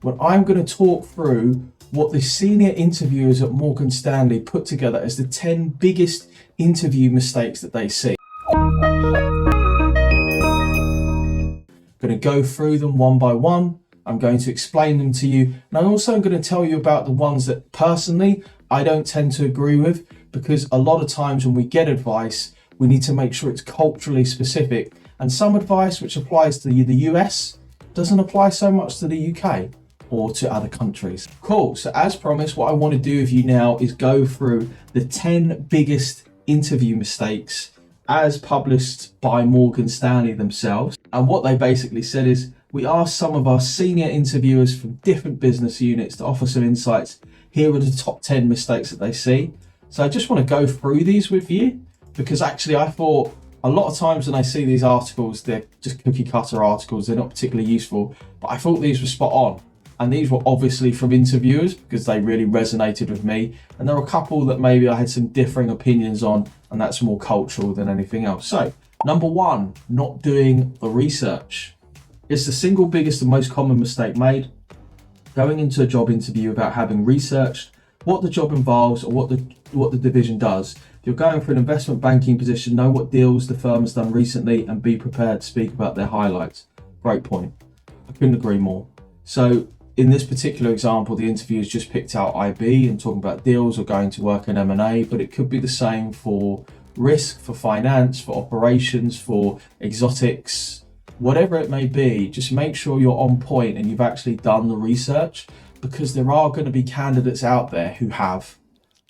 but I'm going to talk through what the senior interviewers at Morgan Stanley put together as the 10 biggest interview mistakes that they see. Going to go through them one by one. I'm going to explain them to you, and I'm also going to tell you about the ones that personally I don't tend to agree with, because a lot of times when we get advice, we need to make sure it's culturally specific, and some advice which applies to the US doesn't apply so much to the UK or to other countries. Cool, so as promised, what I want to do with you now is go through the 10 biggest interview mistakes as published by Morgan Stanley themselves. And what they basically said is, we asked some of our senior interviewers from different business units to offer some insights. Here are the top 10 mistakes that they see. So I just want to go through these with you, because actually I thought a lot of times when I see these articles, they're just cookie cutter articles, they're not particularly useful, but I thought these were spot on. And these were obviously from interviewers because they really resonated with me. And there were a couple that maybe I had some differing opinions on, and that's more cultural than anything else. So, number one, not doing the research. It's the single biggest and most common mistake made. Going into a job interview without having researched what the job involves or what the division does. If you're going for an investment banking position, know what deals the firm has done recently and be prepared to speak about their highlights. Great point. I couldn't agree more. So, in this particular example, the interviewers just picked out IB and talking about deals or going to work in M&A, but it could be the same for risk, for finance, for operations, for exotics, whatever it may be. Just make sure you're on point and you've actually done the research, because there are going to be candidates out there who have,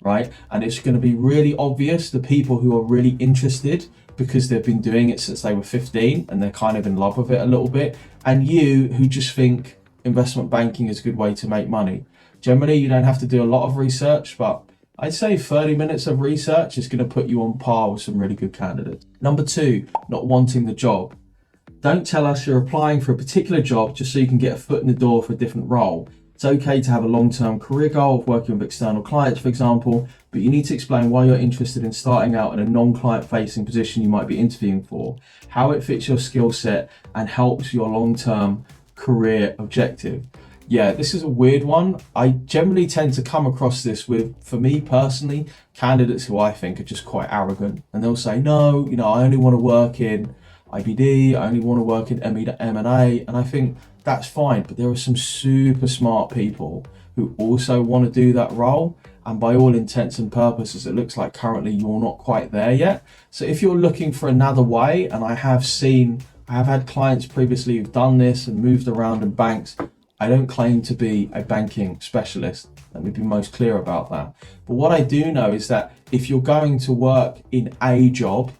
right? And it's going to be really obvious, the people who are really interested because they've been doing it since they were 15 and they're kind of in love with it a little bit, and you who just think investment banking is a good way to make money. Generally, you don't have to do a lot of research, but I'd say 30 minutes of research is going to put you on par with some really good candidates. Number two, not wanting the job. Don't tell us you're applying for a particular job just so you can get a foot in the door for a different role. It's okay to have a long-term career goal of working with external clients, for example, but you need to explain why you're interested in starting out in a non-client facing position you might be interviewing for, how it fits your skill set and helps your long-term career objective. Yeah, this is a weird one. I generally tend to come across this with, for me personally, candidates who I think are just quite arrogant, and they'll say, no, I only want to work in IBD, I only want to work in M&A, and I think that's fine, but there are some super smart people who also want to do that role, and by all intents and purposes, it looks like currently you're not quite there yet. So if you're looking for another way, and I have had clients previously who've done this and moved around in banks. I don't claim to be a banking specialist. Let me be most clear about that. But what I do know is that if you're going to work in a job,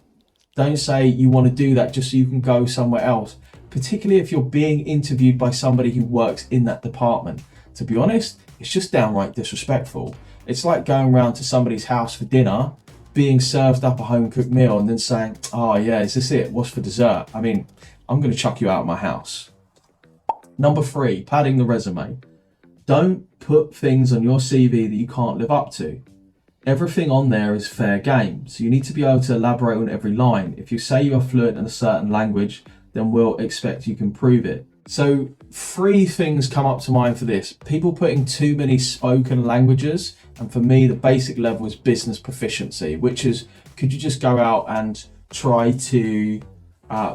don't say you want to do that just so you can go somewhere else, particularly if you're being interviewed by somebody who works in that department. To be honest, it's just downright disrespectful. It's like going around to somebody's house for dinner, being served up a home cooked meal and then saying, oh yeah, is this it? What's for dessert? I mean, I'm going to chuck you out of my house. Number three, padding the resume. Don't put things on your CV that you can't live up to. Everything on there is fair game, so you need to be able to elaborate on every line. If you say you are fluent in a certain language, then we'll expect you can prove it. So 3 things come up to mind for this. People putting too many spoken languages, and for me the basic level is business proficiency, which is, could you just go out and try to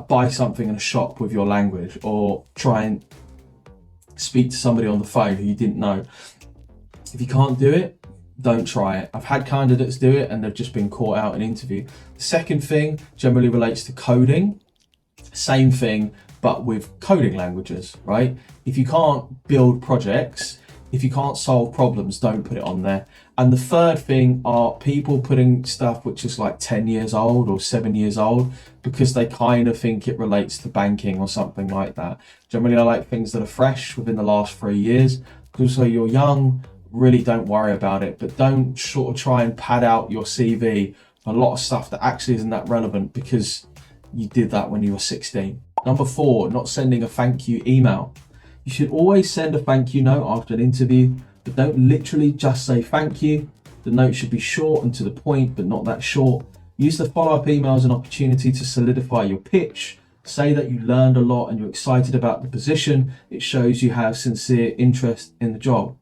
buy something in a shop with your language, or try and speak to somebody on the phone who you didn't know. If you can't do it, don't try it. I've had candidates do it and they've just been caught out in interview. The second thing generally relates to coding. Same thing, but with coding languages, right? If you can't build projects, if you can't solve problems, don't put it on there. And the third thing are people putting stuff which is like 10 years old or 7 years old because they kind of think it relates to banking or something like that. Generally, I like things that are fresh within the last 3 years. Because so you're young, really don't worry about it, but don't sort of try and pad out your CV a lot of stuff that actually isn't that relevant because you did that when you were 16. Number 4, not sending a thank you email. You should always send a thank you note after an interview, but don't literally just say thank you. The note should be short and to the point, but not that short. Use the follow-up email as an opportunity to solidify your pitch. Say that you learned a lot and you're excited about the position. It shows you have sincere interest in the job.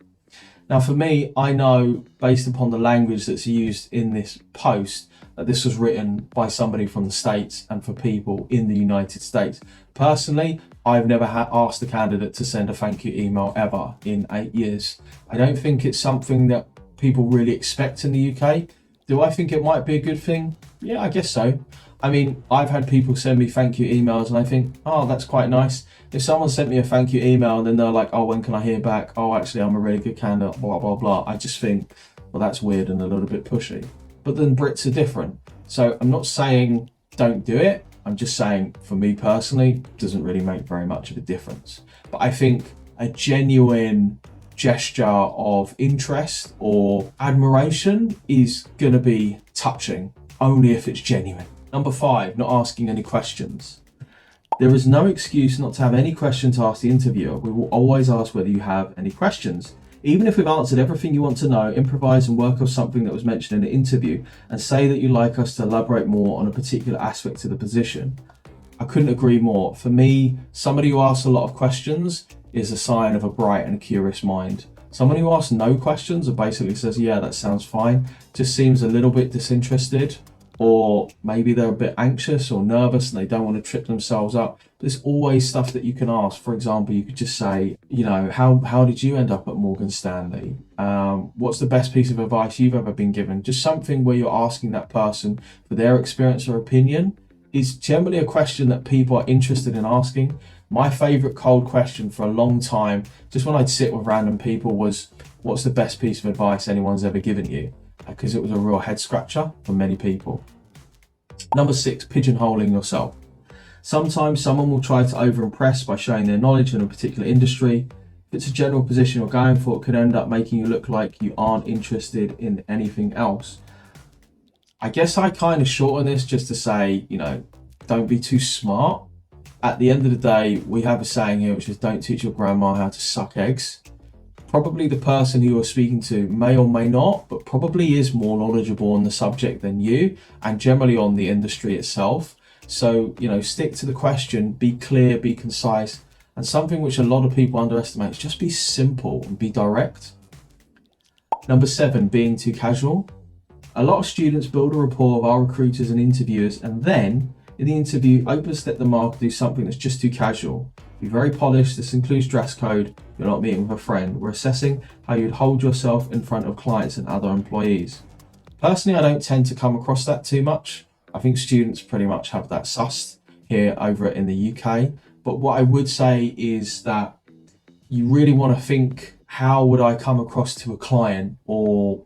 Now, for me, I know based upon the language that's used in this post that this was written by somebody from the States and for people in the United States. Personally, I've never asked a candidate to send a thank you email ever in 8 years. I don't think it's something that people really expect in the UK. Do I think it might be a good thing? Yeah, I guess so. I mean, I've had people send me thank you emails and I think, oh, that's quite nice. If someone sent me a thank you email and then they're like, oh, when can I hear back? Oh, actually, I'm a really good candidate, blah, blah, blah. I just think, well, that's weird and a little bit pushy. But then Brits are different. So I'm not saying don't do it. I'm just saying, for me personally, it doesn't really make very much of a difference. But I think a genuine gesture of interest or admiration is going to be touching, only if it's genuine. Number 5, not asking any questions. There is no excuse not to have any question to ask the interviewer. We will always ask whether you have any questions. Even if we've answered everything you want to know, improvise and work off something that was mentioned in the interview and say that you'd like us to elaborate more on a particular aspect of the position. I couldn't agree more. For me, somebody who asks a lot of questions is a sign of a bright and curious mind. Someone who asks no questions or basically says, yeah, that sounds fine, just seems a little bit disinterested, or maybe they're a bit anxious or nervous and they don't want to trip themselves up. There's always stuff that you can ask. For example, you could just say, you know, how did you end up at Morgan Stanley? What's the best piece of advice you've ever been given? Just something where you're asking that person for their experience or opinion is generally a question that people are interested in asking. My favorite cold question for a long time, just when I'd sit with random people, was, what's the best piece of advice anyone's ever given you? Because it was a real head scratcher for many people. Number 6, pigeonholing yourself. Sometimes someone will try to over-impress by showing their knowledge in a particular industry. If it's a general position you're going for, it could end up making you look like you aren't interested in anything else. I guess I kind of shorten this just to say, you know, don't be too smart. At the end of the day, we have a saying here, which is don't teach your grandma how to suck eggs. Probably the person who you're speaking to may or may not, but probably is more knowledgeable on the subject than you and generally on the industry itself. So, you know, stick to the question, be clear, be concise, and something which a lot of people underestimate is just be simple and be direct. Number 7, being too casual. A lot of students build a rapport with our recruiters and interviewers, and then in the interview, overstep the mark, do something that's just too casual. Be very polished. This includes dress code. You're not meeting with a friend. We're assessing how you'd hold yourself in front of clients and other employees. Personally, I don't tend to come across that too much. I think students pretty much have that sussed here over in the UK. But what I would say is that you really want to think, how would I come across to a client or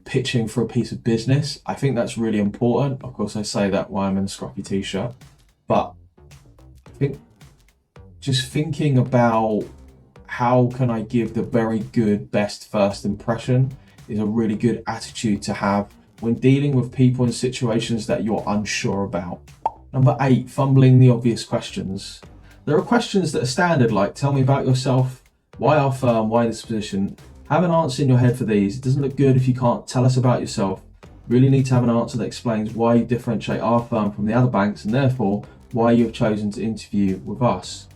pitching for a piece of business? I think that's really important. Of course, I say that while I'm in a scruffy t-shirt, but I think just thinking about how can I give the very good, best first impression is a really good attitude to have when dealing with people in situations that you're unsure about. Number 8, fumbling the obvious questions. There are questions that are standard, like tell me about yourself, why our firm, why this position. Have an answer in your head for these. It doesn't look good if you can't tell us about yourself. You really need to have an answer that explains why you differentiate our firm from the other banks and therefore why you've chosen to interview with us.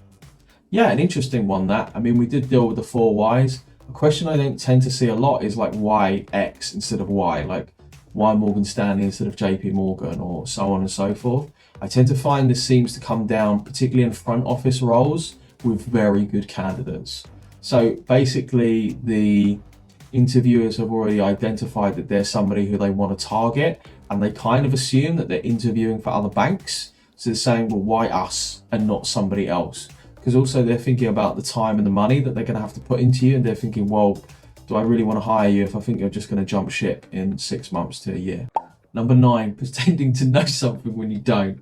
Yeah, an interesting one that. I mean, we did deal with the 4 whys. A question I don't tend to see a lot is like why X instead of Y, like why Morgan Stanley instead of JP Morgan, or so on and so forth. I tend to find this seems to come down, particularly in front office roles, with very good candidates. So basically the interviewers have already identified that there's somebody who they want to target, and they kind of assume that they're interviewing for other banks. So they're saying, well, why us and not somebody else? Because also they're thinking about the time and the money that they're going to have to put into you, and they're thinking, well, do I really want to hire you if I think you're just going to jump ship in 6 months to a year? Number 9, pretending to know something when you don't.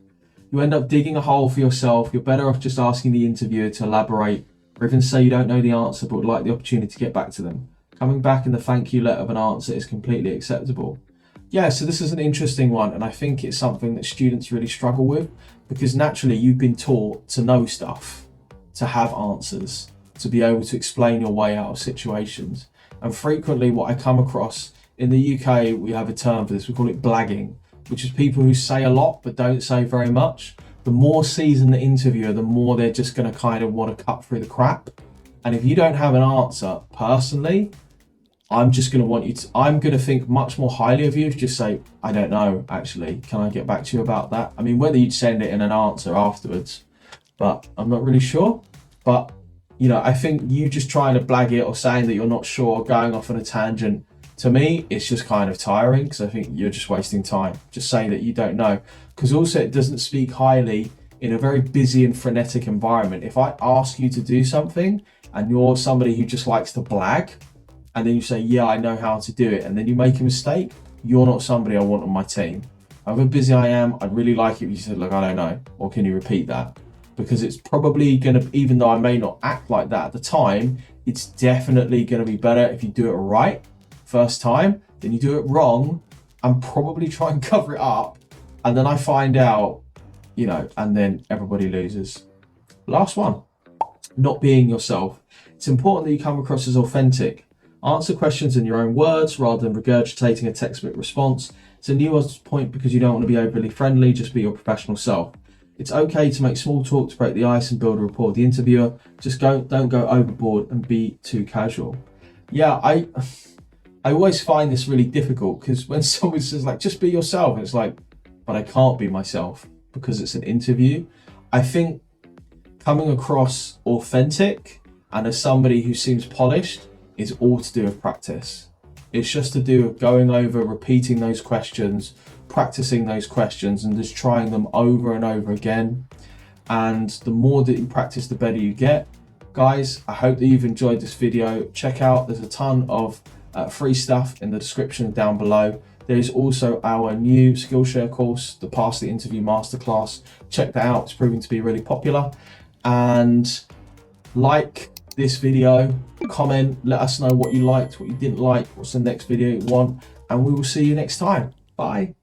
You end up digging a hole for yourself. You're better off just asking the interviewer to elaborate, or even say you don't know the answer but would like the opportunity to get back to them. Coming back in the thank you letter of an answer is completely acceptable. Yeah, so this is an interesting one, and I think it's something that students really struggle with, because naturally you've been taught to know stuff, to have answers, to be able to explain your way out of situations. And frequently what I come across in the UK, we have a term for this, we call it blagging, which is people who say a lot but don't say very much. the more seasoned the interviewer, the more they're just going to kind of want to cut through the crap. And if you don't have an answer, personally, I'm just going to want you to, I'm going to think much more highly of you if you just say, I don't know, actually, can I get back to you about that? I mean, whether you'd send it in an answer afterwards, but I'm not really sure. But, you know, I think you just trying to blag it or saying that you're not sure, going off on a tangent, to me, it's just kind of tiring, because I think you're just wasting time. Just saying that you don't know. Because also it doesn't speak highly in a very busy and frenetic environment. If I ask you to do something and you're somebody who just likes to blag, and then you say, yeah, I know how to do it, and then you make a mistake, you're not somebody I want on my team. However busy I am, I'd really like it if you said, look, I don't know, or can you repeat that? Because it's probably going to, even though I may not act like that at the time, it's definitely going to be better if you do it right first time, then you do it wrong and probably try and cover it up. And then I find out, you know, and then everybody loses. Last one, not being yourself. It's important that you come across as authentic. Answer questions in your own words rather than regurgitating a textbook response. It's a nuanced point because you don't want to be overly friendly, just be your professional self. It's okay to make small talk to break the ice and build a rapport with the interviewer. Just don't go overboard and be too casual. Yeah, I always find this really difficult, because when someone says like, just be yourself, it's like, but I can't be myself because it's an interview. I think coming across authentic and as somebody who seems polished is all to do with practice. It's just to do with going over, repeating those questions, practicing those questions, and just trying them over and over again. And the more that you practice, the better you get. Guys, I hope that you've enjoyed this video. Check out, there's a ton of free stuff in the description down below. There is also our new Skillshare course, the Pass the Interview Masterclass. Check that out, it's proving to be really popular. And like this video, comment, let us know what you liked, what you didn't like, what's the next video you want, and we will see you next time. Bye.